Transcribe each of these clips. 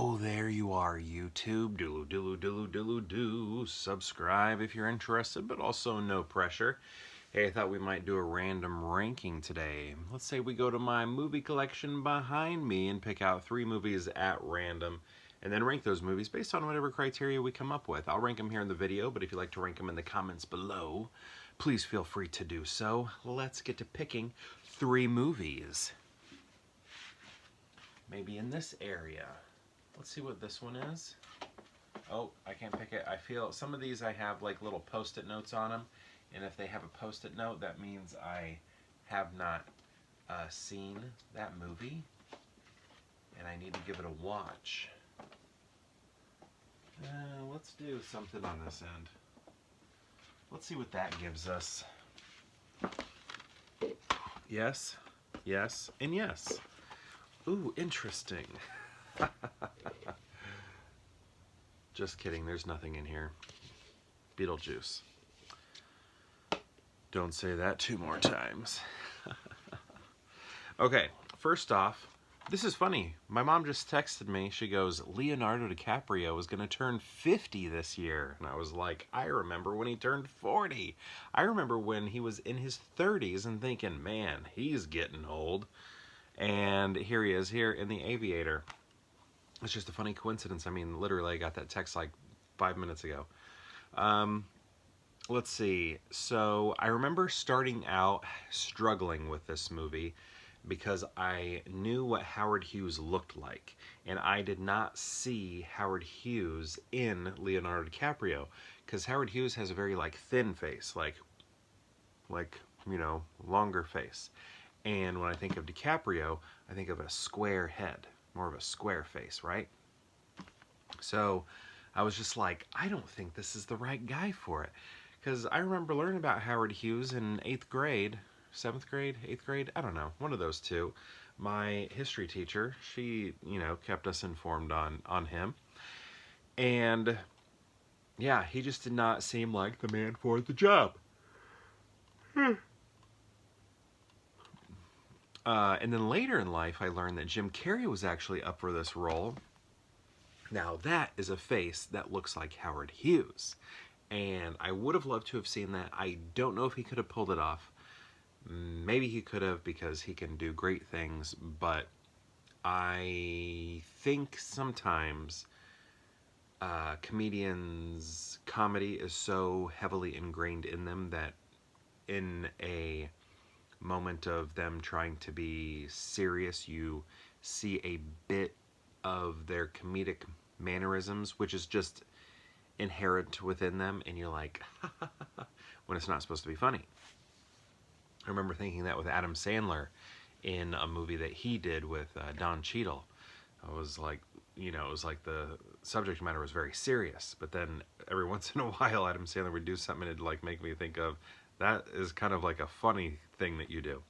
Oh, there you are, YouTube. Do. Subscribe if you're interested, but also no pressure. Hey, I thought we might do a random ranking today. Let's say we go to my movie collection behind me and pick out 3 movies at random, and then rank those movies based on whatever criteria we come up with. I'll rank them here in the video, but if you'd like to rank them in the comments below, please feel free to do so. Let's get to picking 3 movies. Maybe in this area. Let's see what this one is. Oh, I can't pick it. I feel some of these I have like little post-it notes on them, and if they have a post-it note, that means I have not seen that movie, and I need to give it a watch. Let's do something on this end. Let's see what that gives us. Yes, yes, and yes. Ooh, interesting. Just kidding, there's nothing in here. Beetlejuice. Don't say that 2 more times. Okay, first off, this is funny. My mom just texted me. She goes, Leonardo DiCaprio is going to turn 50 this year. And I was like, I remember when he turned 40. I remember when he was in his 30s and thinking, man, he's getting old. And here he is here in The Aviator. It's just a funny coincidence. I mean, literally, I got that text like 5 minutes ago. Let's see. So I remember starting out struggling with this movie because I knew what Howard Hughes looked like. And I did not see Howard Hughes in Leonardo DiCaprio. Because Howard Hughes has a very, like, thin face. Like, you know, longer face. And when I think of DiCaprio, I think of a square head. More of a square face, right? So I was just like, I don't think this is the right guy for it. Because I remember learning about Howard Hughes in 8th grade, 7th grade, 8th grade, I don't know, one of those two. My history teacher, she, you know, kept us informed on him. And yeah, he just did not seem like the man for the job. And then later in life, I learned that Jim Carrey was actually up for this role. Now that is a face that looks like Howard Hughes. And I would have loved to have seen that. I don't know if he could have pulled it off. Maybe he could have because he can do great things. But I think sometimes comedians' comedy is so heavily ingrained in them that in a moment of them trying to be serious, you see a bit of their comedic mannerisms, which is just inherent within them, and you're like, when it's not supposed to be funny. I remember thinking that with Adam Sandler in a movie that he did with Don Cheadle. I was like, you know, it was like the subject matter was very serious, but then every once in a while Adam Sandler would do something to like make me think of, that is kind of like a funny thing that you do.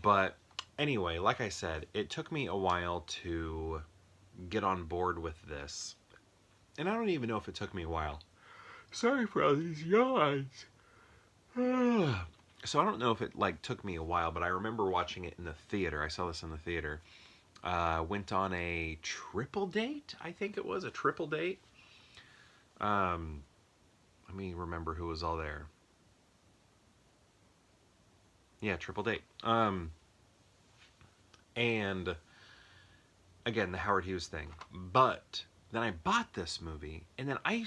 But anyway, like I said, it took me a while to get on board with this. And I don't even know if it took me a while. Sorry for all these yawns. So I don't know if it like took me a while, but I remember watching it in the theater. I saw this in the theater. Went on a triple date, I think it was, a triple date. Let me remember who was all there. Yeah, triple date. And again, the Howard Hughes thing. But then I bought this movie, and then I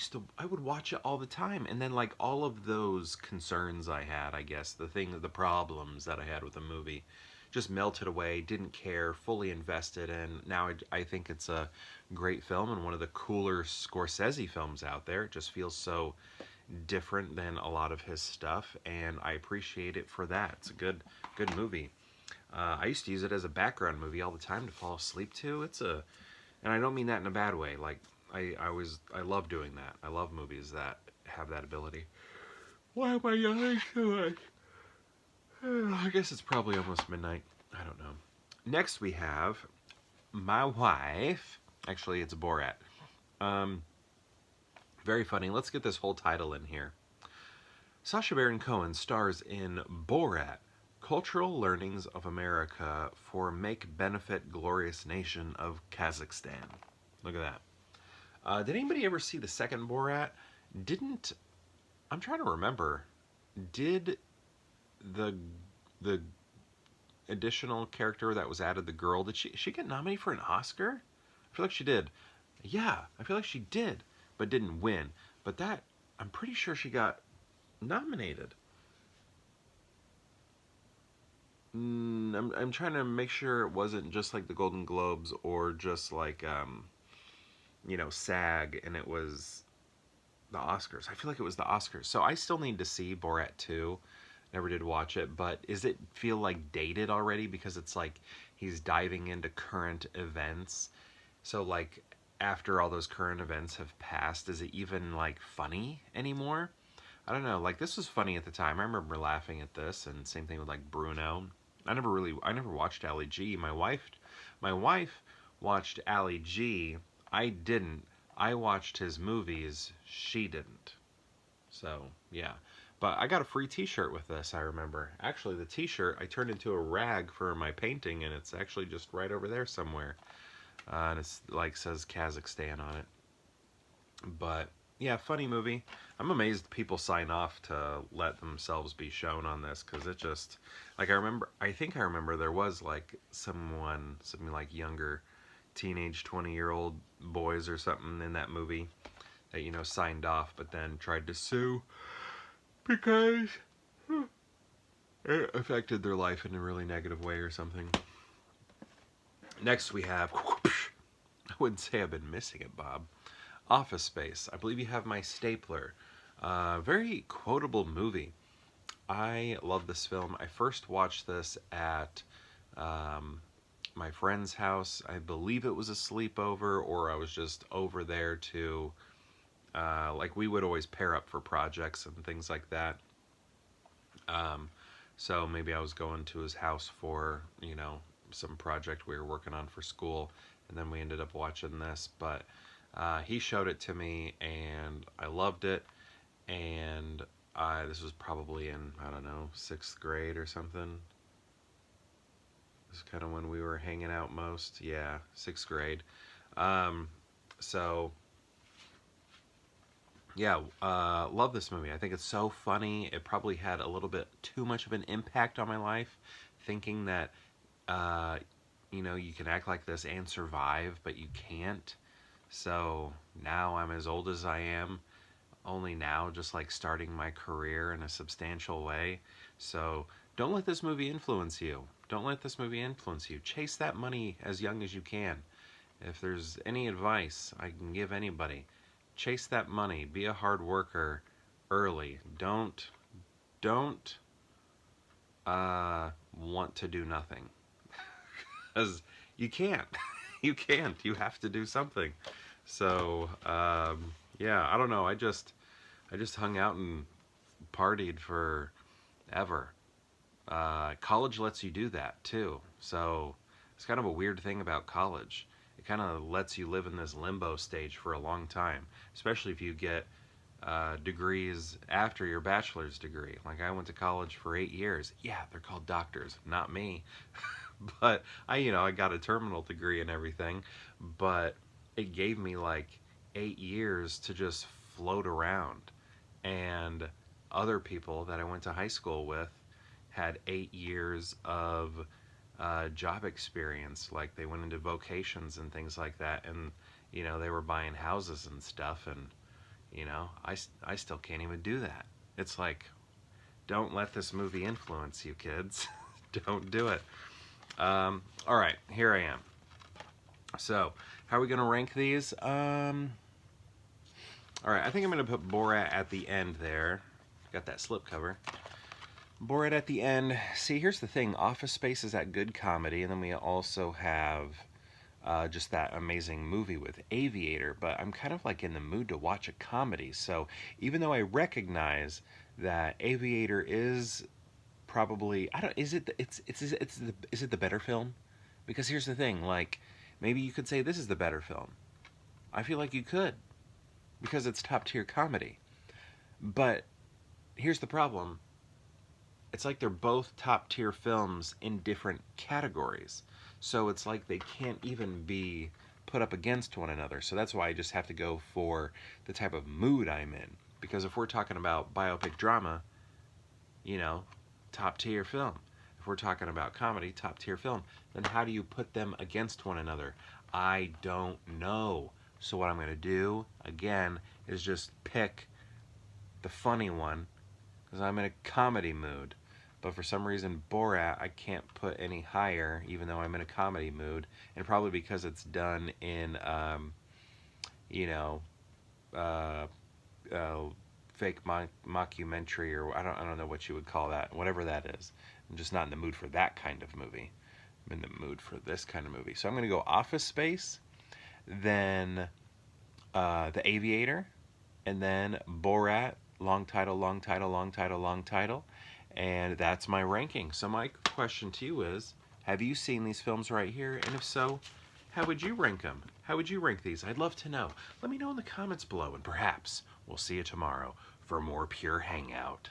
would watch it all the time, and then like all of those concerns I had, I guess, the problems that I had with the movie, just melted away. Didn't care, fully invested, and now I think it's a great film and one of the cooler Scorsese films out there. It just feels so different than a lot of his stuff, and I appreciate it for that. It's a good movie. I used to use it as a background movie all the time to fall asleep to. And I don't mean that in a bad way. Like I love doing that. I love movies that have that ability. Why am I yelling so much? I guess it's probably almost midnight. I don't know. Next we have my wife. Actually, it's Borat. Very funny. Let's get this whole title in here. Sacha Baron Cohen stars in Borat, Cultural Learnings of America for Make Benefit Glorious Nation of Kazakhstan. Look at that. Did anybody ever see the second Borat? Didn't I'm trying to remember. Did the the additional character that was added, the girl, did she get nominated for an Oscar? I feel like she did. Yeah, I feel like she did, but didn't win. But that I'm pretty sure she got nominated. I'm trying to make sure it wasn't just like the Golden Globes or just like SAG, and it was the Oscars. I feel like it was the Oscars. So I still need to see Borat 2. Never did watch it, but is it feel like dated already because it's like he's diving into current events? So like after all those current events have passed, is it even like funny anymore? I don't know. Like this was funny at the time. I remember laughing at this, and same thing with like Bruno. I never watched Ali G. My wife watched Ali G. I didn't. I watched his movies. She didn't. So yeah. But I got a free T-shirt with this. I remember. Actually, the T-shirt I turned into a rag for my painting, and it's actually just right over there somewhere. And it's like says Kazakhstan on it. But yeah, funny movie. I'm amazed people sign off to let themselves be shown on this because it just like I think I remember there was like something like younger teenage 20-year-old boys or something in that movie that signed off but then tried to sue because it affected their life in a really negative way or something. Next we have I wouldn't say I've been missing it, Bob. Office Space. I believe you have my stapler. Very quotable movie. I love this film. I first watched this at my friend's house. I believe it was a sleepover, or I was just over there to, like, we would always pair up for projects and things like that. So maybe I was going to his house for, some project we were working on for school, and then we ended up watching this. But he showed it to me, and I loved it. And this was probably in, I don't know, 6th grade or something. This is kind of when we were hanging out most. Yeah, 6th grade. So, yeah, love this movie. I think it's so funny. It probably had a little bit too much of an impact on my life, thinking that, you can act like this and survive, but you can't. So now I'm as old as I am, only now just like starting my career in a substantial way. So don't let this movie influence you. Don't let this movie influence you. Chase that money as young as you can. If there's any advice I can give anybody, chase that money. Be a hard worker early. Don't want to do nothing. Because you can't. You can't. You have to do something. So, yeah, I don't know. I just hung out and partied for ever. College lets you do that too. So it's kind of a weird thing about college. It kind of lets you live in this limbo stage for a long time, especially if you get degrees after your bachelor's degree. Like I went to college for 8 years. Yeah, they're called doctors, not me. But I got a terminal degree and everything, but it gave me like 8 years to just float around. And other people that I went to high school with had 8 years of job experience. Like they went into vocations and things like that, and they were buying houses and stuff. And I still can't even do that. It's like, don't let this movie influence you, kids. Don't do it. All right, here I am. So, how are we going to rank these? All right, I think I'm going to put Borat at the end there. Got that slipcover. Borat at the end. See, here's the thing. Office Space is that good comedy, and then we also have just that amazing movie with Aviator. But I'm kind of like in the mood to watch a comedy. So even though I recognize that Aviator is probably I don't is it is it the better film? Because here's the thing. Like maybe you could say this is the better film. I feel like you could because it's top tier comedy. But here's the problem. It's like they're both top tier films in different categories. So it's like they can't even be put up against one another. So that's why I just have to go for the type of mood I'm in. Because if we're talking about biopic drama, you know, top tier film. If we're talking about comedy, top tier film, then how do you put them against one another? I don't know. So what I'm going to do, again, is just pick the funny one because I'm in a comedy mood. But for some reason, Borat, I can't put any higher, even though I'm in a comedy mood, and probably because it's done in, you know, uh, uh, fake mockumentary, or I don't know what you would call that, whatever that is. I'm just not in the mood for that kind of movie. I'm in the mood for this kind of movie. So I'm going to go Office Space, then The Aviator, and then Borat, long title, long title, long title, long title. And that's my ranking. So my question to you is, have you seen these films right here? And if so, how would you rank them? How would you rank these? I'd love to know. Let me know in the comments below, and perhaps we'll see you tomorrow for more Pure Hangout.